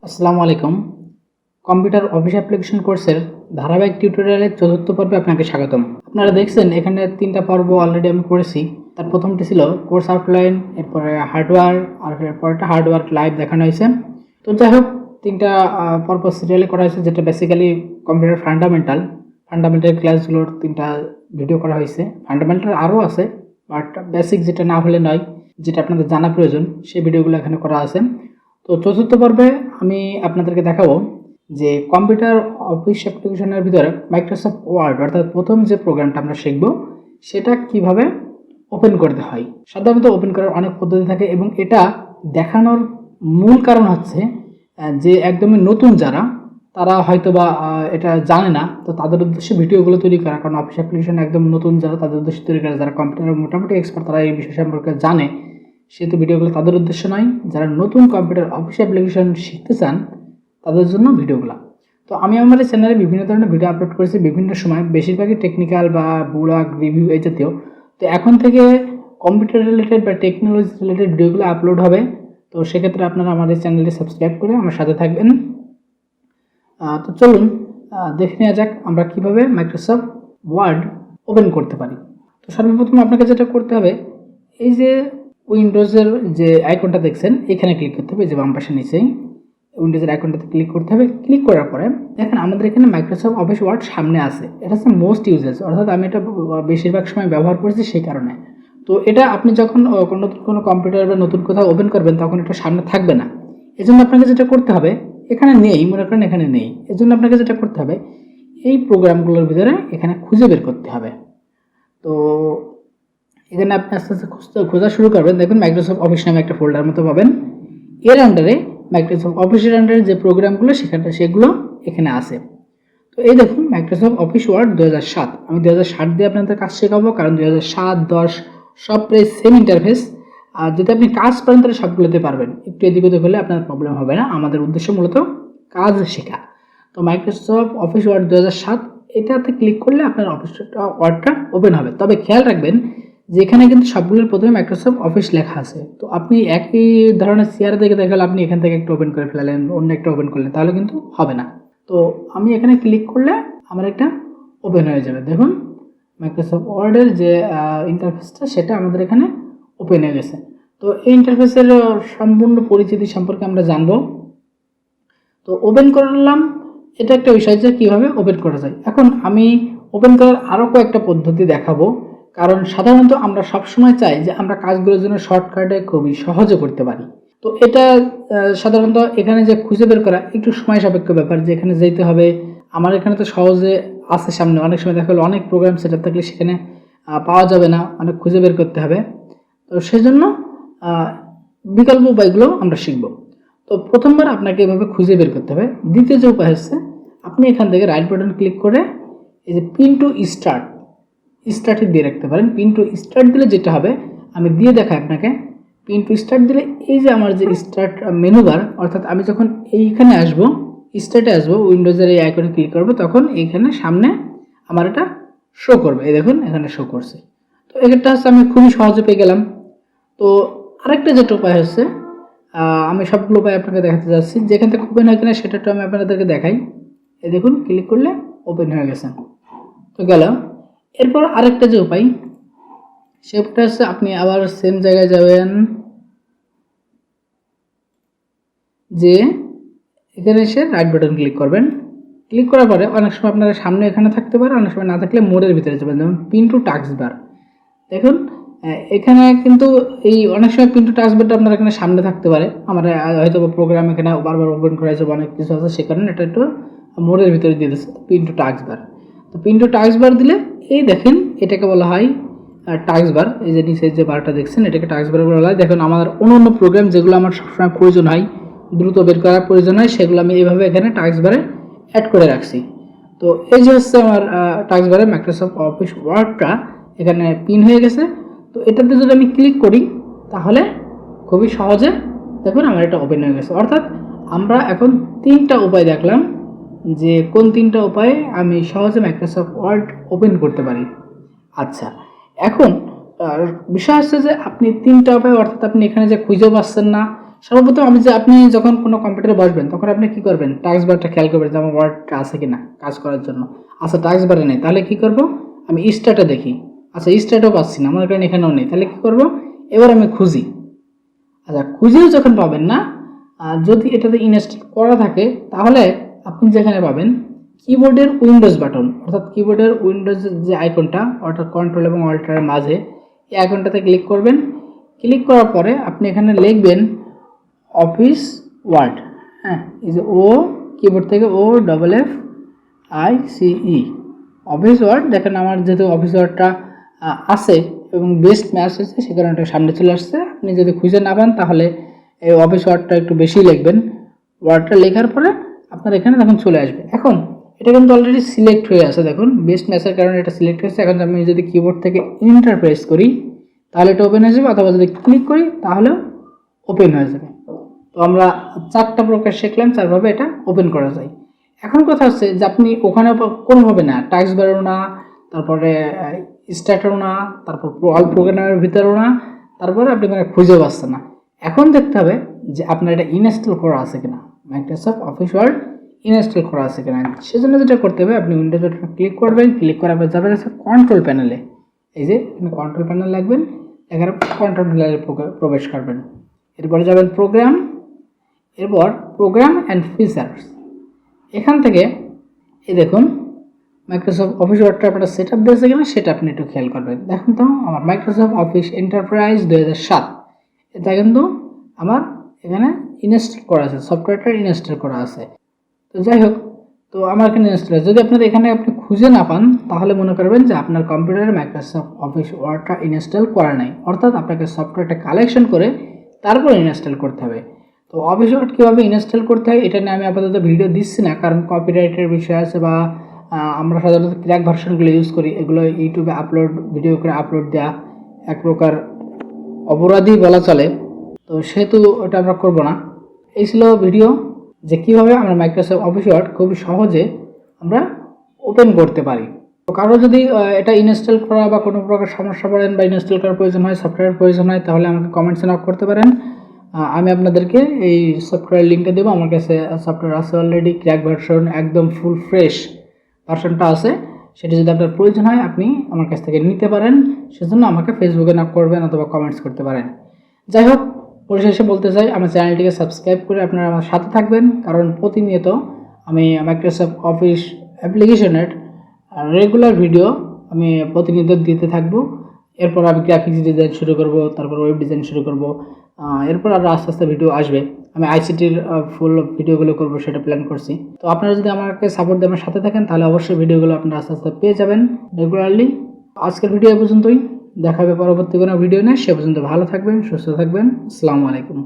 আসসালামু আলাইকুম। Computer office application কোর্সের ধারাবাহিক টিউটোরিয়ালের চতুর্থ পর্বে আপনাকে স্বাগতম। আপনারা দেখছেন এখানে ৩টা পর্ব অলরেডি আমি করেছি। তার প্রথমটি ছিল কোর্স আউটলাইন, এরপরে হার্ডওয়্যার, আর এরপরটা হার্ডওয়্যার লাইভ দেখানো হয়েছে। তো যাই হোক, 3টা পর্ব সিরিয়ালে করা হয়েছে, যেটা বেসিক্যালি কম্পিউটার ফান্ডামেন্টাল ক্লাসগুলোর 3টা ভিডিও করা হয়েছে। ফান্ডামেন্টাল আরও আছে, বাট বেসিক যেটা না হলে নয়, যেটা আপনাদের জানা প্রয়োজন, সেই ভিডিওগুলো এখানে করা আছে। তো চতুর্থ পর্বে আমি আপনাদেরকে দেখাবো যে কম্পিউটার অফিস অ্যাপ্লিকেশনের ভিতরে মাইক্রোসফট ওয়ার্ড অর্থাৎ প্রথম যে প্রোগ্রামটা আমরা শিখব সেটা কিভাবে ওপেন করতে হয়। সাধারণত ওপেন করার অনেক পদ্ধতি থাকে এবং এটা দেখানোর মূল কারণ হচ্ছে যে একদমই নতুন যারা, তারা হয়তো বা এটা জানে না, তো তাদের উদ্দেশ্যে ভিডিওগুলো তৈরি করা। কারণ অফিস অ্যাপ্লিকেশন একদম নতুন যারা, তাদের উদ্দেশ্যে তৈরি করা। যারা কম্পিউটারের মোটামুটি এক্সপার্ট, তারা এই বিষয় সম্পর্কে জানে, সেহেতু ভিডিওগুলো তাদের উদ্দেশ্য নয়। যারা নতুন কম্পিউটার অফিস অ্যাপ্লিকেশন শিখতে চান তাদের জন্য ভিডিওগুলো। তো আমি আমার চ্যানেলে বিভিন্ন ধরনের ভিডিও আপলোড করেছি বিভিন্ন সময়, বেশিরভাগই টেকনিক্যাল বা ব্লগ রিভিউ এই জাতীয়। তো এখন থেকে কম্পিউটার রিলেটেড বা টেকনোলজি রিলেটেড ভিডিওগুলো আপলোড হবে। তো সেক্ষেত্রে আপনারা আমাদের চ্যানেলটি সাবস্ক্রাইব করে আমার সাথে থাকবেন। তো চলুন দেখে নেওয়া যাক আমরা কিভাবে মাইক্রোসফট ওয়ার্ড ওপেন করতে পারি। তো সর্বপ্রথম আপনাকে যেটা করতে হবে, এই যে উইন্ডোজের যে আইকনটা দেখছেন এখানে ক্লিক করতে হবে, যে বাম পাশে নিচেই উইন্ডোজের আইকনটাতে ক্লিক করতে হবে। ক্লিক করার পরে দেখেন আমাদের এখানে মাইক্রোসফট অফিস ওয়ার্ড সামনে আছে। এটা হচ্ছে মোস্ট ইউজেস, অর্থাৎ আমি এটা বেশিরভাগ সময় ব্যবহার করেছি সেই কারণে। তো এটা আপনি যখন নতুন কোনো কম্পিউটার বা নতুন কোথাও ওপেন করবেন তখন এটা সামনে থাকবে না। এজন্য আপনাকে যেটা করতে হবে, এখানে নেই, মনে করেন এখানে নেই, এজন্য আপনাকে যেটা করতে হবে এই প্রোগ্রামগুলোর ভিতরে এখানে খুঁজে বের করতে হবে। তো এখানে আপনি আস্তে আস্তে খোঁজা শুরু করবেন। দেখুন মাইক্রোসফট অফিস নামে একটা ফোল্ডার মতো পাবেন। এর আন্ডারে মাইক্রোসফট অফিসের আন্ডারে যে প্রোগ্রামগুলো সেগুলো এখানে আছে। তো এই দেখুন মাইক্রোসফট অফিস ওয়ার্ড 2007। আমি 2007 দিয়ে আপনাদের কাজ শেখাবো, কারণ 2007, 10 সব প্রায় সেম ইন্টারফেস। আর যদি আপনি কাজ পারেন তাহলে সবগুলোতে পারবেন, একটু এদিক ওদিক হলে আপনার প্রবলেম হবে না। আমাদের উদ্দেশ্য মূলত কাজ শেখা। তো মাইক্রোসফট অফিস ওয়ার্ড 2007 এটাতে ক্লিক করলে আপনার অফিস ওয়ার্ডটা ওপেন হবে। তবে খেয়াল রাখবেন যে এখানে কিন্তু সবগুলোর প্রথমে মাইক্রোসফট অফিস লেখা আছে। তো আপনি একই ধরনের চেয়ার দেখে দেখালে আপনি এখান থেকে একটা ওপেন করে ফেলালেন, অন্য একটা ওপেন করলেন, তাহলে কিন্তু হবে না। তো আমি এখানে ক্লিক করলে আমার একটা ওপেন হয়ে যাবে। দেখুন মাইক্রোসফট ওয়ার্ডের যে ইন্টারফেসটা সেটা আমাদের এখানে ওপেন হয়ে গেছে। তো এই ইন্টারফেসের সম্পূর্ণ পরিচিতি সম্পর্কে আমরা জানবো। তো ওপেন করলাম, এটা একটা বিষয় যে কীভাবে ওপেন করা যায়। এখন আমি ওপেন করার আরও কয়েকটা পদ্ধতি দেখাবো, কারণ সাধারণত আমরা সবসময় চাই যে আমরা কাজগুলোর জন্য শর্টকাটে খুবই সহজে করতে পারি। তো এটা সাধারণত এখানে যে খুঁজে বের করা একটু সময় সাপেক্ষ ব্যাপার, যে এখানে যেতে হবে। আমার এখানে তো সহজে আছে সামনে, অনেক সময় দেখা গেলো অনেক প্রোগ্রাম সেট আপ থাকলে সেখানে পাওয়া যাবে না, অনেক খুঁজে বের করতে হবে। তো সেজন্য বিকল্প উপায়গুলো আমরা শিখব। তো প্রথমবার আপনাকে এভাবে খুঁজে বের করতে হবে। দ্বিতীয় যে উপায় হচ্ছে, আপনি এখান থেকে রাইট বাটন ক্লিক করে এই যে পিন টু স্টার্টে দিয়ে রাখতে পারেন। পিন টু স্টার্ট দিলে যেটা হবে, আমি দিয়ে দেখাই আপনাকে। পিন টু স্টার্ট দিলে এই যে আমার যে স্টার্ট মেনু বার, অর্থাৎ আমি যখন এইখানে আসবো, স্টার্টে আসবো, উইন্ডোজের এই আইকনে ক্লিক করবো, তখন এইখানে সামনে আমার এটা শো করবে। এই দেখুন এখানে শো করছে। তো এটা হচ্ছে আমি খুবই সহজে পেয়ে গেলাম। তো আরেকটা যেটা উপায় হচ্ছে, আমি সবগুলো উপায় আপনাকে দেখাতে যাচ্ছি। যেখান থেকে ওপেন হয় কিনা সেটা আমি আপনাদেরকে দেখাই। এই দেখুন ক্লিক করলে ওপেন হয়ে গেছে। তো গেল। এরপর আরেকটা যে উপায়, সেটা হচ্ছে আপনি আবার সেম জায়গায় যাবেন, যে এখানে এসে রাইট বাটন ক্লিক করবেন। ক্লিক করার পরে অনেক সময় আপনার সামনে এখানে থাকতে পারে, অনেক সময় না থাকলে মোডের ভিতরে যাবেন, যেমন পিন টু টাস্ক বার। দেখুন এখানে কিন্তু এই অনেক সময় পিন টু টাস্ক বারটা আপনার এখানে সামনে থাকতে পারে। আমার হয়তো প্রোগ্রাম এখানে বারবার ওপেন করা হয়েছে, অনেক কিছু আছে, সে কারণে এটা একটু মোডের ভিতরে দিয়ে দিচ্ছে পিন টু টাস্ক বার। তো পিন টু টাস্ক বার দিলে এই দেখেন এটাকে বলা হয় টাস্ক বার। এই যে নিচে যে বারটা দেখছেন এটাকে টাস্ক বার বলা হয়। দেখুন আমার অন্য প্রোগ্রাম যেগুলো আমার সবসময় প্রয়োজন হয়, দ্রুত বের করার প্রয়োজন হয়, সেগুলো আমি এইভাবে এখানে টাস্ক বারে অ্যাড করে রাখছি। তো এই যে হচ্ছে আমার টাস্ক বারে মাইক্রোসফট অফিস ওয়ার্ডটা এখানে পিন হয়ে গেছে। তো এটাতে যদি আমি ক্লিক করি তাহলে খুবই সহজে দেখুন আমার এটা ওপেন হয়ে গেছে। অর্থাৎ আমরা এখন 3টা উপায় দেখলাম, যে কোন 3টা উপায়ে আমি সহজে মাইক্রোসফট ওয়ার্ড ওপেন করতে পারি। আচ্ছা, এখন বিষয় হচ্ছে যে আপনি 3টা উপায়, অর্থাৎ আপনি এখানে যে খুঁজে পাচ্ছেন না সর্বপ্রথম আপনি যখন কোনো কম্পিউটারে বসবেন তখন আপনি কি করবেন, টাস্ক বারটা খেয়াল করবেন যে আমার ওয়ার্ডটা আছে কিনা কাজ করার জন্য। আচ্ছা টাস্ক বারে নেই, তাহলে কি করব, আমি স্টার্টে দেখি। আচ্ছা স্টার্টও পাচ্ছি না, মনে করেন এখানেও নেই, তাহলে কি করব, এবার আমি খুঁজি। আচ্ছা খুঁজেও যখন পাবেন না, যদি এটাতে ইনস্টল করা থাকে তাহলে আপনি যেখানে পাবেন কিবোর্ডের উইন্ডোজ বাটন, অর্থাৎ কিবোর্ডের উইন্ডোজের যে আইকনটা, অর্থাৎ কন্ট্রোল এবং অল্টারের মাঝে এই আইকনটাতে ক্লিক করবেন। ক্লিক করার পরে আপনি এখানে লিখবেন অফিস ওয়ার্ড। হ্যাঁ, এই যে ও কিবোর্ড থেকে OFFICE অফিস ওয়ার্ড। দেখেন আমার যেহেতু অফিস ওয়ার্ডটা আছে এবং বেস্ট ম্যাচ হয়েছে সে কারণে এটা সামনে চলে আসছে। আপনি যদি খুঁজে না পান তাহলে এই অফিস ওয়ার্ডটা একটু বেশি লিখবেন। ওয়ার্ডটা লেখার পরে আপনার এখানে তখন চলে আসবে। এখন এটা কিন্তু অলরেডি সিলেক্ট হয়ে আছে, দেখুন বেস্ট ম্যাচের কারণে এটা সিলেক্ট হয়েছে। এখন আমি যদি কিবোর্ড থেকে এন্টার প্রেস করি তাহলে এটা ওপেন হয়ে যাবে, অথবা যদি ক্লিক করি তাহলেও ওপেন হয়ে যাবে। তো আমরা 4টা প্রকার শিখলাম, 4ভাবে এটা ওপেন করা যায়। এখন কথা হচ্ছে যে আপনি ওখানে কোনোভাবে না, টাস্ক বারও না, তারপরে স্টার্টারও না, তারপর অল প্রোগ্রামের ভিতরেও না, তারপরে আপনি মানে খুঁজে পাচ্ছেন না। এখন দেখতে হবে যে আপনার এটা ইনস্টল করা আছে কিনা, মাইক্রোসফট অফিস ওয়ার্ড ইনস্টল করা আছে কিনা। সেজন্য যেটা করতে হবে, আপনি উইন্ডোজ বাটনে ক্লিক করবেন, ক্লিক করার পর যাবেন কন্ট্রোল প্যানেলে। এই যে কন্ট্রোল প্যানেল লাগবেন, এখানে কন্ট্রোল প্যানেলে প্রবেশ করবেন। এরপরে যাবেন প্রোগ্রাম, এরপর প্রোগ্রাম অ্যান্ড ফিচার্স। এখান থেকে এই দেখুন মাইক্রোসফট অফিস ওয়ার্ডটা আপনারা সেট আপ দিয়েছে কিনা সেটা আপনি একটু খেয়াল করবেন। দেখুন তো আমার মাইক্রোসফট অফিস এন্টারপ্রাইজ 2007 এটা কিন্তু আমার এখানে ইনস্টল করা আছে, সফটওয়্যারটা ইনস্টল করা আছে। তো যাই হোক, তো আমার এখানে ইনস্টল আছে। যদি আপনার এখানে আপনি খুঁজে না পান তাহলে মনে করবেন যে আপনার কম্পিউটারে মাইক্রোসফট অফিস ওয়ার্ডটা ইনস্টল করা নাই, অর্থাৎ আপনাকে সফটওয়্যারটা কালেকশন করে তারপর ইনস্টল করতে হবে। তো অফিস ওয়ার্ড কীভাবে ইনস্টল করতে হয় এটা নিয়ে আমি আপাতত ভিডিও দিচ্ছি না, কারণ কপিরাইটের বিষয় আছে, বা আমরা সাধারণত ক্র্যাক ভার্সনগুলো ইউজ করি, এগুলো ইউটিউবে আপলোড ভিডিও করে আপলোড দেওয়া এক প্রকার অপরাধী বলা চলে। তো সেহেতু ওটা আমরা করব না। এই ছিল ভিডিও যে কীভাবে আমরা মাইক্রোসফট অফিস ওয়ার্ড খুবই সহজে আমরা ওপেন করতে পারি। তো কারো যদি এটা ইনস্টল করা বা কোনো প্রকার সমস্যা পড়েন বা ইনস্টল করার প্রয়োজন হয়, সফটওয়্যার প্রয়োজন হয়, তাহলে আমাকে কমেন্টসে নক করতে পারেন। আমি আপনাদেরকে এই সফটওয়্যার লিঙ্কটা দেবো। আমার কাছে সফটওয়্যার আছে অলরেডি, ক্র্যাক ভার্সন একদম ফুল ফ্রেশ ভার্সনটা আছে। সেটা যদি আপনার প্রয়োজন হয় আপনি আমার কাছ থেকে নিতে পারেন, সেজন্য আমাকে ফেসবুকে নক করবেন অথবা কমেন্টস করতে পারেন। যাই হোক, পরিশেষে বলতে চাই আমার চ্যানেলটিকে সাবস্ক্রাইব করে আপনারা আমার সাথে থাকবেন, কারণ প্রতিনিয়ত আমি মাইক্রোসফট অফিস অ্যাপ্লিকেশনের রেগুলার ভিডিও আমি প্রতিনিয়ত দিতে থাকবো। এরপর আমি গ্রাফিক্স ডিজাইন শুরু করব, তারপর ওয়েব ডিজাইন শুরু করব, এরপর আরও আস্তে আস্তে ভিডিও আসবে। আমি আইসিটির ফুল ভিডিওগুলো করব সেটা প্ল্যান করছি। তো আপনারা যদি আমাকে সাপোর্ট দিয়ে আমার সাথে থাকেন তাহলে অবশ্যই ভিডিওগুলো আপনারা আস্তে আস্তে পেয়ে যাবেন রেগুলারলি। আজকের ভিডিও পর্যন্তই, দেখা হবে পরবর্তী কোনো ভিডিও নিয়ে। সে পর্যন্ত ভালো থাকবেন, সুস্থ থাকবেন। আসসালামু আলাইকুম।